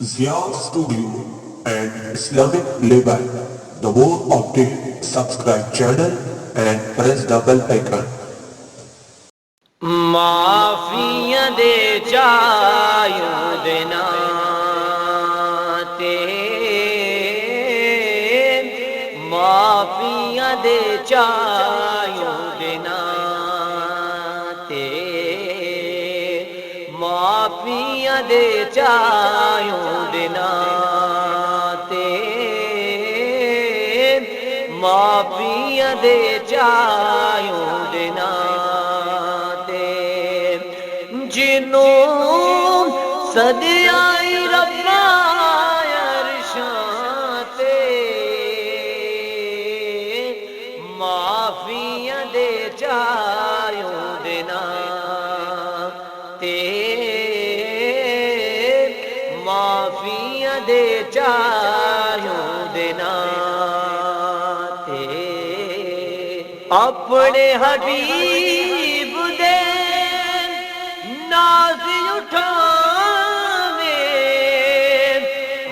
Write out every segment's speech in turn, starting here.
Zia Studio and Islamic Label. The more update, subscribe channel and press the bell icon. معافیاں دے چایوں دینا تے معافیاں دے چایوں دینا تے معافیاں دے چایوں دینا تے معافیاں دے چایوں دینا جنوں صدیائی ربا عرشاں تے معافیاں دے چایوں دینا تے معافیاں دے چایوں دینا تے اپنے حبیب دے ناز اٹھاوے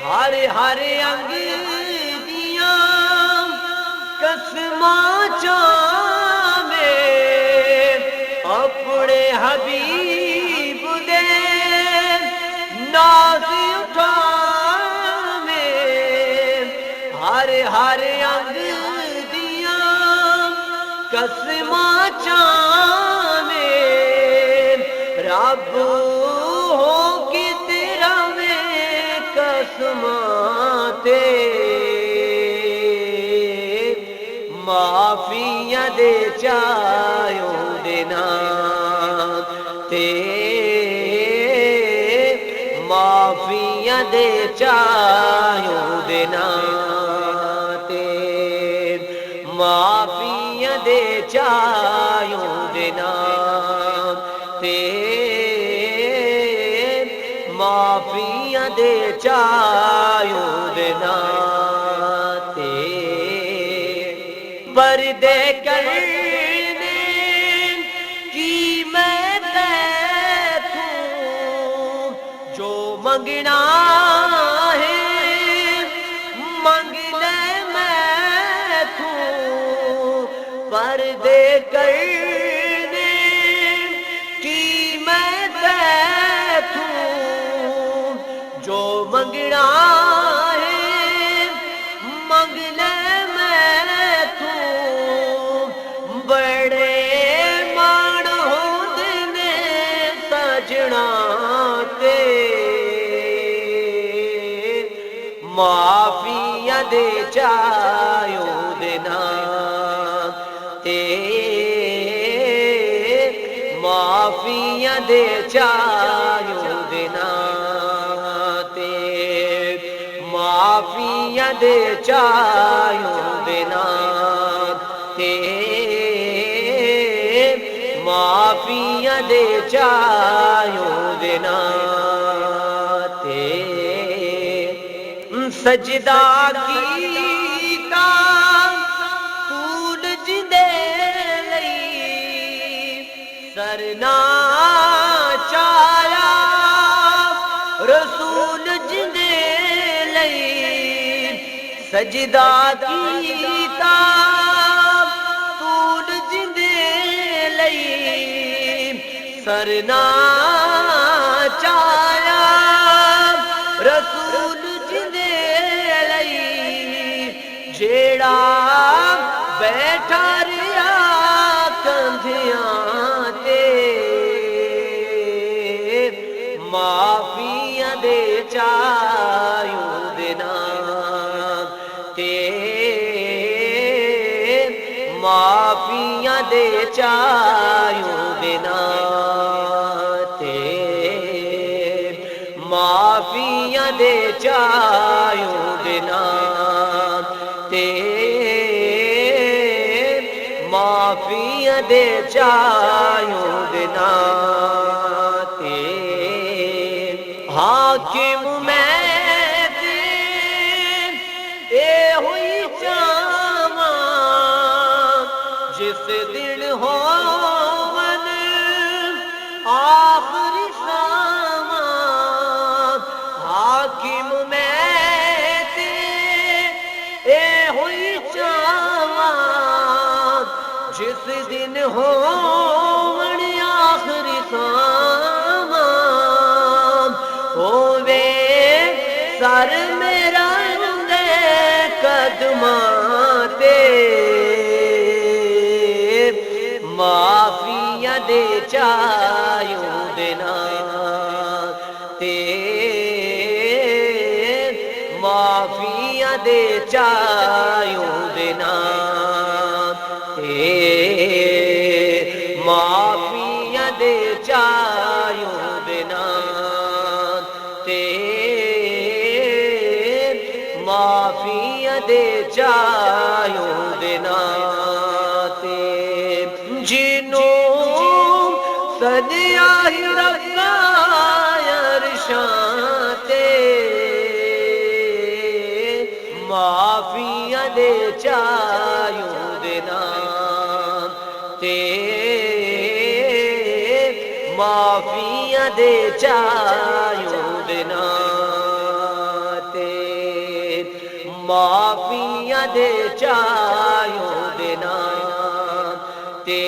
ہر ہر انگ دیاں قسماں چاوے اپنے حبیب دے ناز اٹھاوے ہر ہر انگ دیاں قسماں چاوے رب ہو کی تیرا میں قسماں تے معافیاں دے چایوں دینا تے معافیاں دے چایوں دینا تے معافیاں دے چایوں دینا تے معافیاں دے چایوں دینا تے پردے کرنے کی میں تیتھوں جو منگنا ہے منگ لے میں تھوں پردے کرنے کی میں تیتھوں جو منگنا ہے منگ لے میں تھوں بڑے مان ہوندے نے سجنا تے معافیاں دے چایوں دینا تے معافیاں دے چایوں دینا تے معافیاں دے چایوں دینا تے معافیاں دے چایوں دینا تے سجدہ کیتا سورج دے لئی سرنا چایا رسول جدے لئی سجدہ کیتا سورج دے لئی سرنا چایا رسول جدے لئی جیڑا بیٹھا رہیا کندھیاں تے معافیاں دے چایوں دینا تے معافیاں دے چایوں دینا تے معافیاں دے چایوں دینا تے معافیاں دے چایوں دینا تے حاکم میں اے ہوئی چاواں جس دن ہون آخری ساواں حاکم جس دن ہون آخری خام ہووے سر میرا دے قدماں تے معافیاں دے چایوں دینا تے معافیاں دے چایوں دینا تے معافیاں دے چایوں دینا تے معافیاں دے چایوں دینا تے جنوں سدیا ہی رکھا عرشاں تے معافیاں دے چایوں دینا تے معافیاں دے چایوں دینا تے معافیاں دے چایوں دینا تے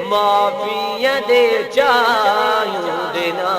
معافیاں دے چایوں دینا